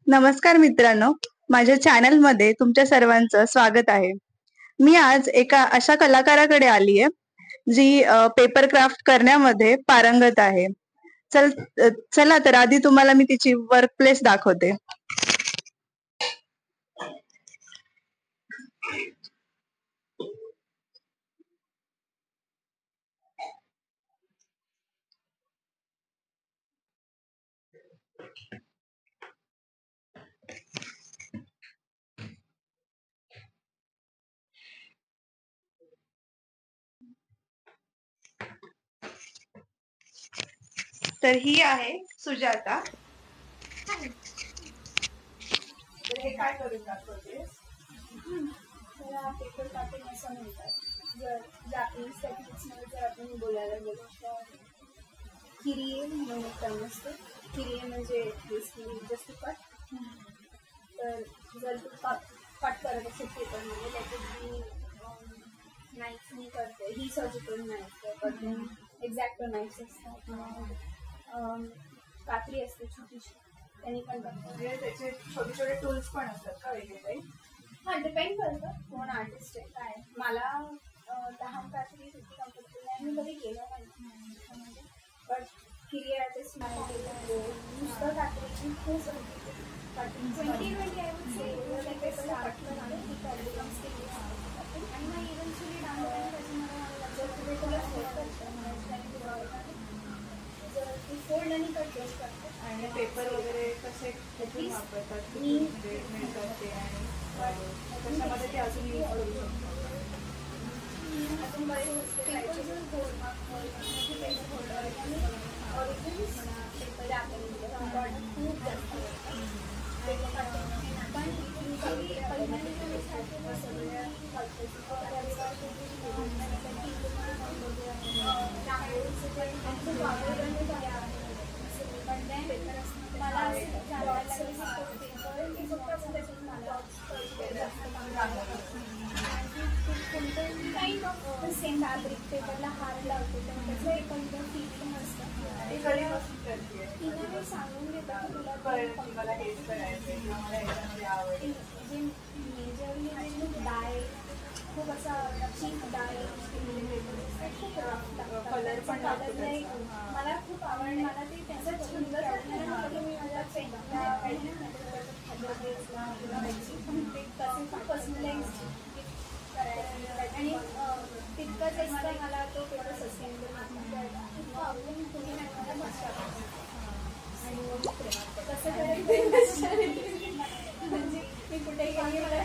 नमस्कार मित्रांनो, माझ्या चॅनलमध्ये तुमच्या सर्वांचं स्वागत आहे. मी आज एका अशा कलाकाराकडे आली आहे जी पेपर क्राफ्ट करण्यामध्ये पारंगत आहे. चला तर आधी तुम्हाला मी तिची वर्क प्लेस दाखवते. तर ही आहे सुजाता. तर हे काय करून दाखवतेस? त्याला पेपर काटिंग असं म्हणतात. जर जापनीज टेक्निक्समध्ये जर आपण बोलायला गेलो तर किरिये म्हणून एक टर्म असतो. किरिये म्हणजे बेसिकली जस्ट कट. तर जर तू कट करत असेल पेपरमध्ये त्याच्यात मी नाईफनी करते. ही सर्जिकल नाईफ करते. एक्झॅक्ट नाईफ्स असतात. कात्री असते छोटीशी, त्यांनी पण करतो. म्हणजे त्याचे छोटे छोटे टूल्स पण असतात का वेगळे काही? हां, डिपेंड करतं कोण आर्टिस्ट आहे काय. मला लहान कात्री सुट्टी कम्फर्टेबल आहे. मी कधी केलं नाही, बट किरियर आर्टिस्ट मला केलं. नुसतं कात्रीची खूप cutting 2020 I would say paper cut करणार ही बिकम्स आणि मग इव्हेंच्युअली डाऊन द लाईन त्याच्यामुळे जर तुम्ही तुला जर ती फोल्ड आणि कट यूज करते. आणि पेपर वगैरे कसे कुठून वापरतात, म्हणजे मिळतात ते, आणि त्याच्यामध्ये ते अजून यूज करू शकतो. अजून बरेच पेपर जर पेपर होल्डर आणि ऑरिजिन्स पेपर आपल्याला खूप जास्त पण पहिल्यांदा सगळ्या काइंड ऑफ सेम फॅब्रिक पेपरला हार लावतो तर त्याचं एक फिलिंग असतं. तिने मी सांगून देतात की तुला हेच करायचं, जे मेजरली डाय खूप असा चीप डाय खूप कलर पण नाही. मला खूप आवडलं. मला ते त्याचा छंद झाला. मी माझ्या फ्रेंडला खूप पर्सनलाइज आणि तितकंच असतं मला तो पेपर सस्टेनेबल खूप आवडून तुम्ही मला मस्त आणि कसं करायचं म्हणजे मी कुठे गेली मला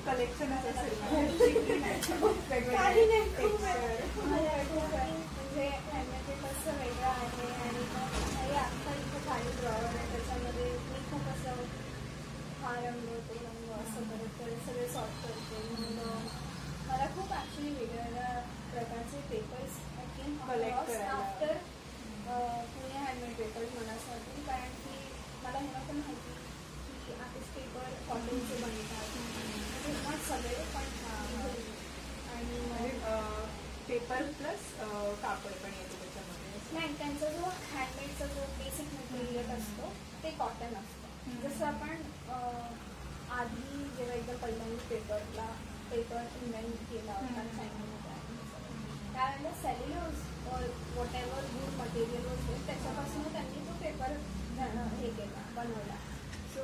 कलेक्शनच असेल काही नाही. खूप म्हणजे कसं वेगळं आहे आणि आत्ता इथं खाली ड्रॉवर आहे त्याच्यामध्ये मी खूप असं हा रंग तो रंग असं करत सगळे सॉर्ट करते. म्हणून मला खूप ॲक्च्युली वेगवेगळ्या प्रकारचे papers collect after Pune handmade papers मनासाठी. कारण की मला ह्याला पण माहिती की आर्टिस्ट पेपर कॉटनचे बनतात म्हणजे सगळे पण आणि पेपर प्लस कापड पण येतो त्याच्यामध्ये. नाही, त्यांचा जो हँडमेडचा जो बेसिक मटेरियल असतो ते कॉटन असतं. जसं आपण आधी जेव्हा एकदा पहिल्यांदा पेपर इन्व्हेंट केला होता चायनामध्ये त्यावेळेला cellulose what ever good material होते त्याच्यापासून त्यांनी तो पेपर हे केला बनवला. सो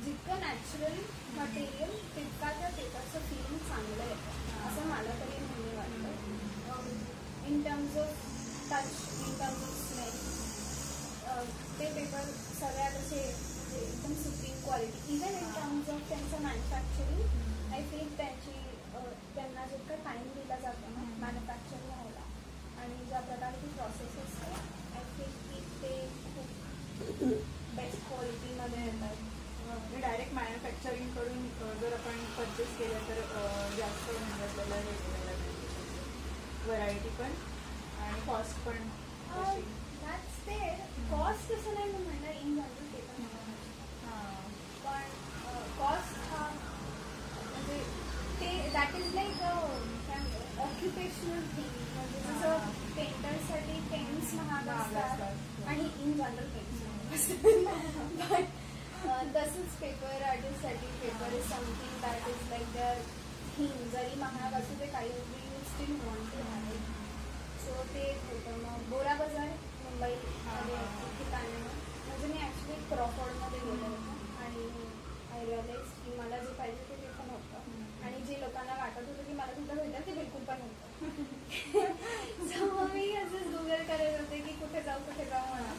जितकं नॅचरल मटेरियल तितका त्या पेपरचं फिलिंग चांगलं येतं असं मला तरी नेहमी वाटतं. In terms of touch, in terms of smell ते पेपर सगळ्यात असे एकदम supreme quality. Even in terms of त्यांचं मॅन्युफॅक्चरिंग आय फील त्यांना जितका टाईम दिला जातो ना मॅन्युफॅक्चर व्हायला आणि ज्या प्रकारची प्रोसेस असते आय फील की ते खूप बेस्ट क्वालिटीमध्ये येतात. डायरेक्ट मॅन्युफॅक्चरिंग करून जर आपण परचेस केलं तर जास्त म्हणजे आपल्याला वेगवेगळ्या व्हरायटी पण आणि कॉस्ट पण. दॅट्स ते कॉस्ट कसं नाही म्हणणार इन जनरल पेपर पण कॉस्ट हा म्हणजे ते दॅट इज लाईक काय म्हणतात ऑक्युपेशनल थिंग. म्हणजे जसं पेंटरसाठी पेन्स पेन्स महाग असतात आणि इन जनरल पेन्स महाग असतात. तसंच पेपर आर्टिस्टसाठी paper is something that is like their theme. जरी महाग असू ते काही we still want to have it. So ते होतं. मग बोरा बाजार मुंबईमध्ये ठिकाणी म्हणजे मी ॲक्च्युली क्रॉफर्डमध्ये गेले होते आणि आय रिअलाइज की मला जे पाहिजे ते तिथं नव्हतं आणि जे लोकांना वाटत होतं की मला तिथं भेटेल ते बिलकुल पण नव्हतं. सो मी असंच गुगल करत होते की कुठे जाऊ म्हणा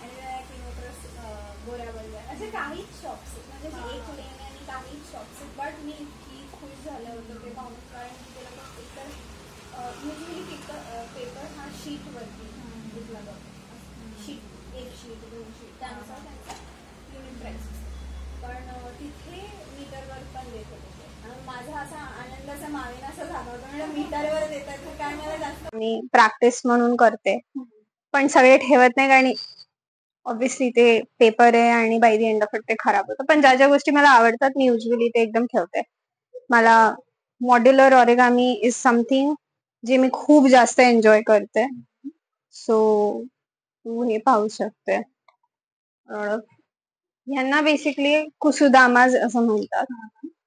आणि बोरा बाजार असे काहीच शॉप्स आहेत म्हणजे एक लेन आणि काहीच शॉप्स आहेत. बट मी इतकी खुश झालं होतं ते पाहून कारण की ते लोक एकतर युजली पेपर हा शीटवरती घेतला जातो. शीट एक शीट 2 शीट त्यानुसार त्यांचा युनिट प्राईस असतो. पण तिथे मीटरवर पण देत होते. माझा असा आनंदाचा मावेना असा झाला होता म्हणजे मीटरवर देतात तर काय मला जास्त. मी प्रॅक्टिस म्हणून करते पण सगळे ठेवत नाही कारण ऑब्व्हियसली ते पेपर आहे आणि bye the end of it ते खराब होतं. पण ज्या ज्या गोष्टी मला आवडतात मी युजली ते एकदम ठेवते. मला मॉड्युलर ऑरिगामी इज समथिंग जे मी खूप जास्त एन्जॉय करते. सो तू हे पाहू शकते. ह्यांना बेसिकली कुसुदामाज असं म्हणतात.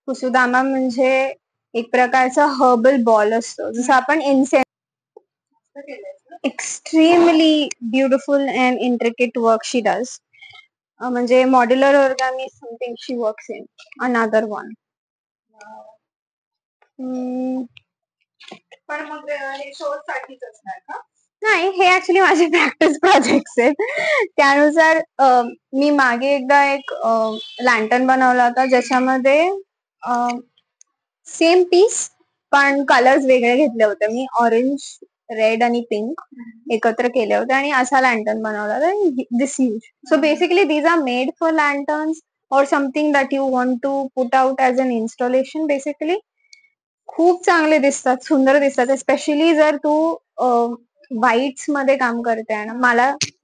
कुसुदामा म्हणजे एक प्रकारचा हर्बल बॉल असतो. जसं आपण इन्सेन्स extremely beautiful and intricate work she does. म्हणजे modular origami is something she works in. Another one. पण मग हे शो साठीच असणार का? नाही, हे ऍक्च्युली माझे प्रॅक्टिस प्रोजेक्ट्स आहेत. त्यानुसार मी मागे एकदा एक लॅन्टर्न बनवला होता ज्याच्यामध्ये सेम पीस पण कलर्स वेगळे घेतले होते. मी ऑरेंज, रेड आणि पिंक एकत्र केले होते आणि असा लॅन्टर्न बनवला होता. This use. So basically these are made for lanterns or something that you want to put out as an installation. Basically खूप चांगले दिसतात, सुंदर दिसतात. स्पेशली जर तू व्हाईट्स मध्ये काम करते ना.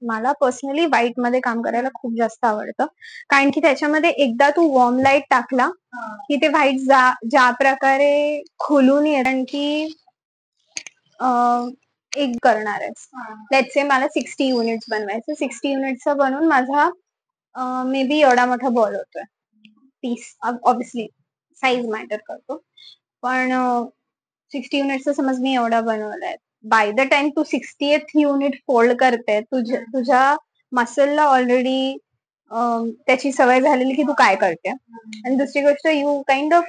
मला पर्सनली व्हाईट मध्ये काम करायला खूप जास्त आवडतं कारण की त्याच्यामध्ये एकदा तू वॉर्म लाईट टाकला की ते व्हाईट ज्या प्रकारे खुलून येत की एक करणार आहे. लेट्स से मला 60 युनिट्स बनवायचं. 60 युनिट्सचा बनवून माझा मे बी एवढा मोठा बॉल होतोय. पीस ऑब्व्हियसली साईज मॅटर करतो पण 60 युनिट्सचा समज मी एवढा बनवलाय. बाय द टाइम तू 60th युनिट फोल्ड करते तुझ्या मसलला ऑलरेडी त्याची सवय झालेली की तू काय करते. आणि दुसरी गोष्ट you kind of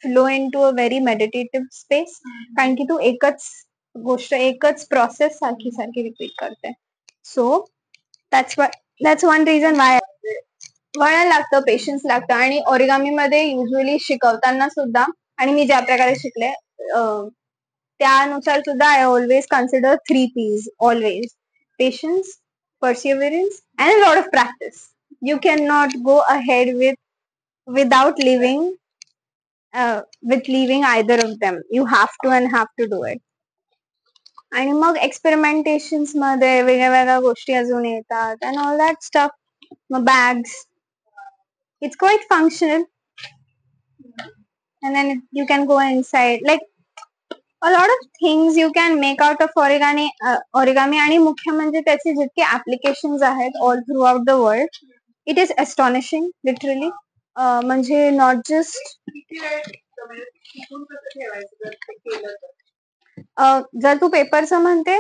flow into a very meditative space कारण की तू एकच प्रोसेस सारखी रिपीट करते. So that's one reason why वळण लागतं, पेशन्स लागतं. आणि ओरिगामी मध्ये युजली शिकवताना सुद्धा आणि मी ज्या प्रकारे शिकले त्यानुसार सुद्धा I always consider 3 P's always. Patience, perseverance and a lot of practice. You cannot go ahead without leaving either of them. You have to do it. आणि मग एक्सपेरिमेंटेशन्स मध्ये वेगळ्या वेगळ्या गोष्टी अजून येतात and all that stuff. मग bags, it's quite functional and then you can go inside like a lot of things you can make out of origami आणि मुख्य म्हणजे त्याचे जितके ऍप्लिकेशन्स आहेत all through out the world it is astonishing literally. म्हणजे not just जर तू पेपरचं म्हणते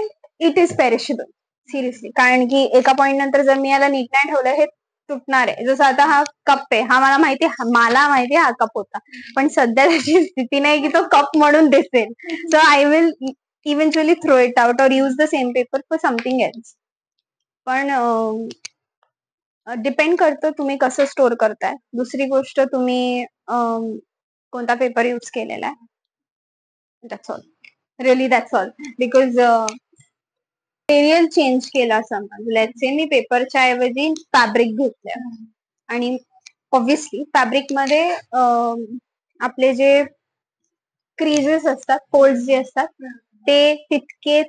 इट इज पेरिशेबल सिरियसली कारण की एका पॉइंट नंतर जर मी याला नीट नाही ठेवलं हे तुटणार आहे. जसं आता हा कप आहे, हा मला माहिती हा कप होता पण सध्या त्याची स्थिती नाही की तो कप म्हणून दिसेल. So I will eventually throw it out or use the same paper for something else. पण डिपेंड करतं तुम्ही कसं स्टोअर करताय. दुसरी गोष्ट तुम्ही कोणता पेपर यूज केलेला आहे. That's all, really that's all. Because material change केला समज लेट्स से मी पेपरच्या ऐवजी फॅब्रिक घेतलं आणि ऑब्व्हियसली फॅब्रिक मध्ये आपले जे क्रीजेस असतात, फोल्ड जे असतात ते तितके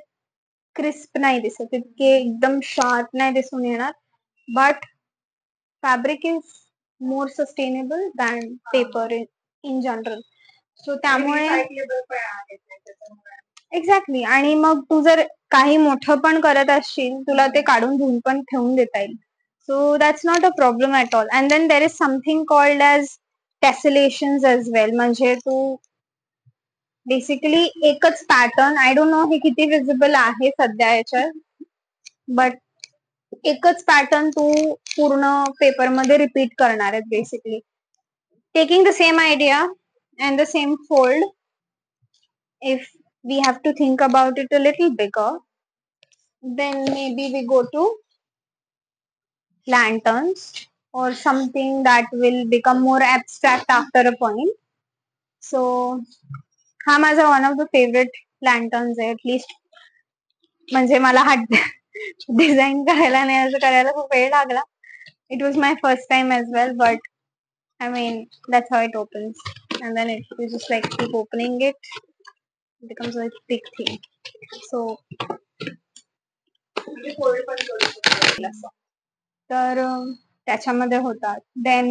क्रिस्प नाही दिसत, तितके एकदम शार्प नाही दिसून येणार. But fabric is more sustainable than paper in general. So त्यामुळे एक्झॅक्टली. आणि मग तू जर काही मोठं पण करत असशील, तुला ते काढून धुवून पण ठेवून देता येईल. So that's not a problem at all. And then there is something called as tessellations as well. म्हणजे तू बेसिकली एकच पॅटर्न, आय डोंट नो हे किती विजिबल आहे सध्या याच्यात, बट एकच पॅटर्न तू पूर्ण पेपरमध्ये रिपीट करणार आहे basically. Taking the same idea and the same fold. If we have to think about it a little bigger, then maybe we go to lanterns or something that will become more abstract after a point. So हा माझा one of the favorite lanterns आहे, at म्हणजे मला हा design करायला नाही, असं करायला खूप वेळ लागला. It was my first time as well, but I mean that's how it opens, and then you just like keep opening it, it becomes a big thing. So तर त्याच्यामध्ये होतात. देन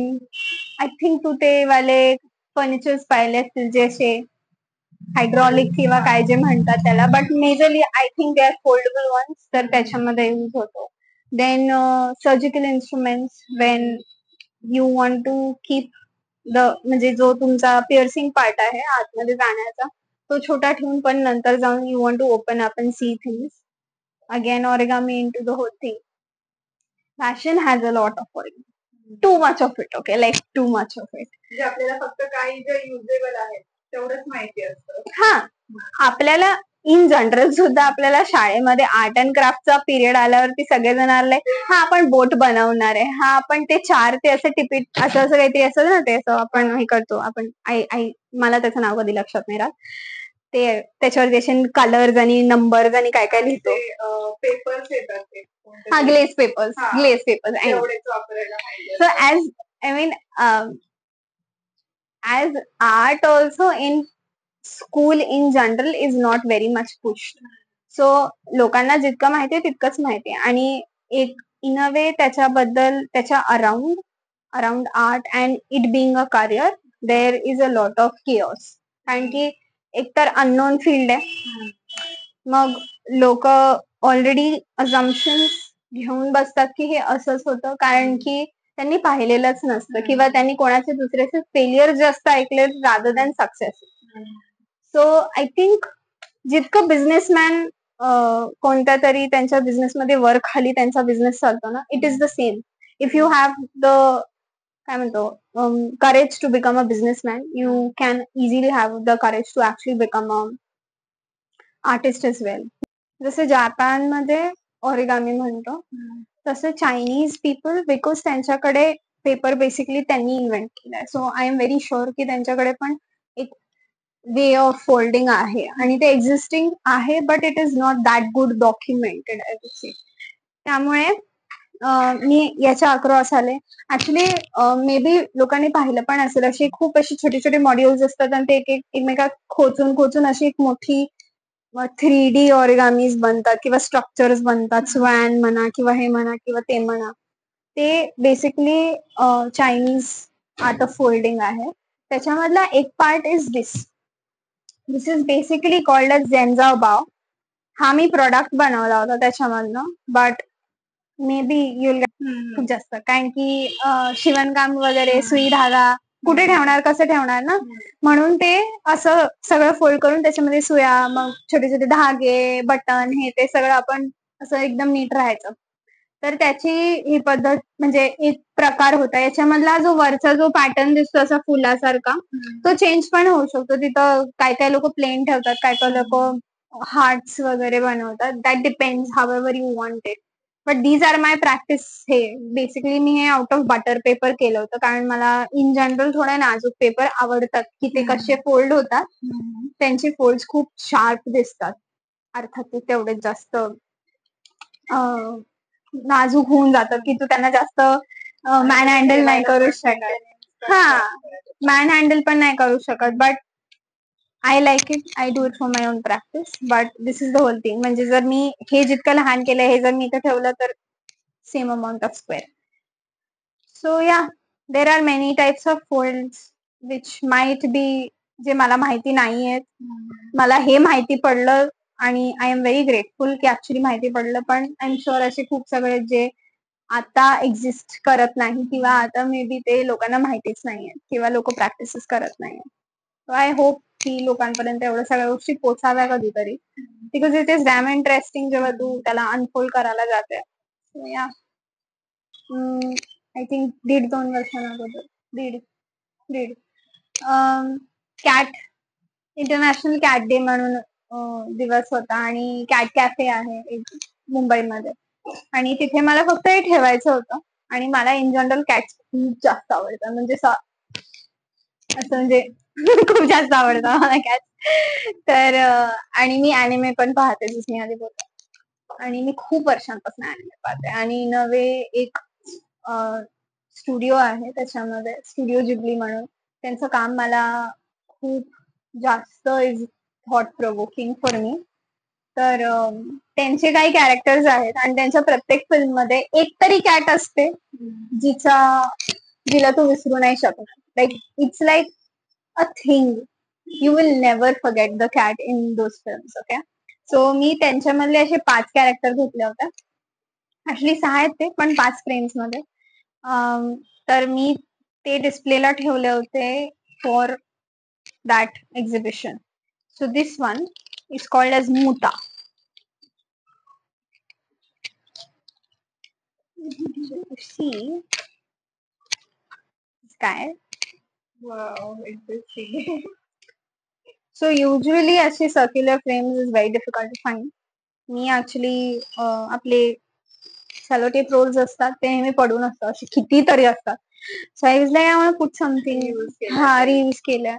आय थिंक तू ते वाले furnitures पाहिले असतील जे असे hydraulic किंवा काय जे म्हणतात त्याला, but majorly I think they are foldable ones, तर त्याच्यामध्ये यूज होतो. Then surgical instruments, when you want to keep the, म्हणजे जो तुमचा पिअर्सिंग पार्ट आहे आतमध्ये जाण्याचा, तो छोटा ठेवून पण नंतर जाऊन you want to open up and see things. Again origami into the whole thing. Fashion has a lot of origami. Too much of it, okay? Like too much of it. म्हणजे आपल्याला फक्त काही जे usable आहे तेवढंच माहिती असतं. हा, आपल्याला इन जनरल सुद्धा आपल्याला शाळेमध्ये आर्ट अँड क्राफ्टचा पिरियड आल्यावरती सगळेजण आले, हा आपण बोट बनवणार आहे, हा आपण ते 4 ते असं टिपीट असं असं काहीतरी असं ना, ते असं आपण हे करतो. आपण आई मला त्याचं नाव कधी लक्षात नाही राहत. ते त्याच्यावर त्याचे कलर्स आणि नंबर्स आणि काय काय लिहितो. पेपर्स येतात ते. हा, ग्लेस पेपर्स. तेवढेच वापरायला पाहिजे. So I mean, as art also in school in general is not very much pushed. So लोकांना जितकं माहितीये तितकंच माहितीये, आणि एक इन अ वे त्याच्याबद्दल त्याच्या around art and it being a career there is a lot of chaos. कारण की एकतर अननोन फील्ड आहे, मग लोक ऑलरेडी अजम्पशन्स घेऊन बसतात की हे असंच होतं, कारण की त्यांनी पाहिलेलंच नसतं किंवा त्यांनी कोणाचे दुसऱ्याचे फेलियर जास्त ऐकले rather than success. So I think जितकं बिझनेसमॅन कोणत्या तरी त्यांच्या बिझनेसमध्ये वर खाली त्यांचा बिझनेस चालतो ना, it is the same. If you have the, काय म्हणतो, courage to become a businessman, you can easily have the courage to actually become a artist as well. जसे जापानमध्ये ओरिगामी म्हणतो, तसं चायनीज पीपल, बिकॉज त्यांच्याकडे paper basically त्यांनी invent केलाय, so I am very sure की त्यांच्याकडे पण एक वे ऑफ फोल्डिंग आहे आणि ते एक्झिस्टिंग आहे, but it is not that good documented I would say. त्यामुळे मी याच्या अक्रॉस आले. ऍक्च्युली मे बी लोकांनी पाहिलं पण असेल, अशी खूप अशी छोटी छोटी मॉड्युल्स असतात आणि ते एक एकमेका खोचून खोचून अशी एक मोठी 3D ऑरिगामीज बनतात किंवा स्ट्रक्चर्स बनतात. स्वॅन म्हणा किंवा हे म्हणा किंवा ते म्हणा, ते basically Chinese art of folding आहे. त्याच्यामधला एक part is this is basically called as झेन्झाओ बाओ. हा मी प्रोडक्ट बनवला होता त्याच्यामधनं, बट मे बी युल खूप जास्त, कारण की शिवणकाम वगैरे, सुई धागा कुठे ठेवणार, कसं ठेवणार ना, म्हणून ते असं सगळं फोल्ड करून त्याच्यामध्ये सुया, मग छोटे छोटे धागे, बटन, हे ते सगळं आपण असं एकदम नीट राहायचं. तर त्याची ही पद्धत म्हणजे एक प्रकार होता. याच्यामधला जो वरचा जो पॅटर्न दिसतो असा फुलासारखा, तो चेंज पण होऊ शकतो. तिथं काय काय लोक प्लेन ठेवतात, काय काय लोक हार्ट्स वगैरे बनवतात. That depends however you want it. But these are my practice. हे बेसिकली मी हे आउट ऑफ बटर पेपर केलं होतं, कारण मला इन जनरल थोडे नाजूक पेपर आवडतात की ते कसे फोल्ड होतात, त्यांचे फोल्ड खूप शार्प दिसतात. अर्थात ते तेवढेच जास्त नाजूक होऊन जातात की तू त्यांना जास्त मॅन हँडल नाही करू शकत. हा, मॅन हँडल पण नाही करू शकत. But I like it, I do it for my own practice. But this is the whole thing. म्हणजे जर मी हे जितकं लहान केलं, हे जर मी इथं ठेवलं तर same amount of square. So yeah, there are many types of folds which might be जे मला माहिती नाहीये. मला हे माहिती पडलं आणि आय एम व्हेरी ग्रेटफुल की ऍक्च्युली माहिती पडलं. पण आय एम शुअर असे खूप सगळे जे आता एक्झिस्ट करत नाही किंवा आता मे बी ते लोकांना माहितीच नाहीये किंवा लोक प्रॅक्टिसेस करत नाहीये. सो आय होप की लोकांपर्यंत एवढ्या सगळ्या गोष्टी पोचाव्या कधीतरी, because it is dam interesting जेव्हा तू त्याला अनफोल्ड करायला जाते. या आय थिंक 1.5-2 वर्षांअगोदर दीड दीड कॅट इंटरनॅशनल कॅट डे म्हणून दिवस होता आणि कॅट कॅफे आहे एक मुंबईमध्ये आणि तिथे मला फक्त हे ठेवायचं होतं आणि मला इन जनरल कॅट्स खूप जास्त आवडतात. म्हणजे असं म्हणजे खूप जास्त आवडतं मला कॅट्स. तर आणि मी अॅनिमे पण पाहते, जसं मी आधी बोलते. आणि मी खूप वर्षांपासून अॅनिमे पाहते आणि नवे एक स्टुडिओ आहे त्याच्यामध्ये, स्टुडिओ जिबली म्हणून. त्यांचं काम मला खूप जास्त is thought provoking for me. तर त्यांचे काही कॅरेक्टर्स आहेत आणि त्यांच्या प्रत्येक फिल्म मध्ये एक तरी कॅट असते जिला तू विसरू नाही शकत. Like it's like a thing. You will never forget the cat in those films. Okay, so मी त्यांच्यामधले असे 5 कॅरेक्टर घेतले होते. ऍक्च्युली 6 आहेत ते, पण 5 फ्रेम्स मध्ये. तर मी ते डिस्प्लेला ठेवले होते for that exhibition. So this one is called as Muta. So you see this guy. Wow, interesting. So usually असे circular frames is very difficult to find. मी actually आपले सेलोटेप रोल्स असतात ते नेहमी पडून असतात, असे कितीतरी असतात. So I was like I want put something. Reuse केल्या.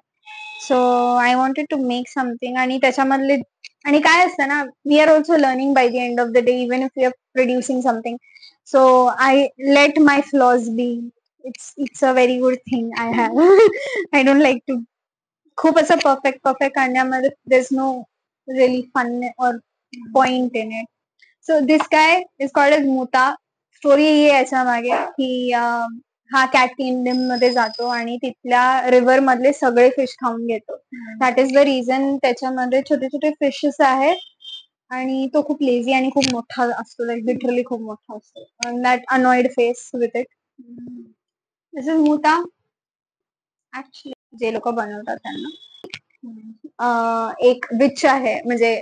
So I wanted to make something आणि त्याच्यामधले आणि काय असतं ना, we are also learning by the end of the day, even if we are producing something. So I let my flaws be. It's a very good thing I have. I don't like to खूप असं perfect करण्यामध्ये there is no really fun or point in it. So this guy is called as मुता. Story ही आहे याच्या मागे की हा कॅट किंगडम मध्ये जातो आणि तिथल्या रिव्हर मधले सगळे फिश खाऊन घेतो. That is the reason. त्याच्यामध्ये छोटे छोटे फिशेस आहेत आणि तो खूप लेझी आणि खूप मोठा असतो, लाईक लिटरली खूप मोठा असतो. That annoyed face with it. This is मुता. ऍक्च्युली जे लोक बनवतात त्यांना एक विच आहे, म्हणजे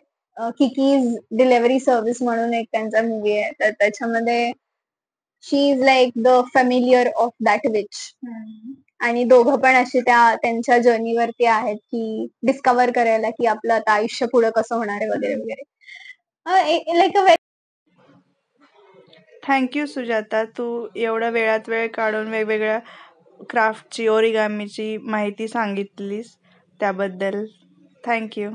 किकीज डिलिव्हरी सर्व्हिस म्हणून एक त्यांचा मूवी आहे. तर त्याच्यामध्ये she is like the familiar of that witch. आणि दोघं पण असे त्यांच्या जर्नीवरती आहेत की डिस्कवर करायला की आपलं आता आयुष्य पुढे कसं होणार आहे वगैरे वगैरे. लाईक अ थँक्यू सुजाता, तू एवढा वेळात वेळ काढून वेगवेगळ्या क्राफ्टची, ओरिगामीची माहिती सांगितलीस त्याबद्दल थँक्यू.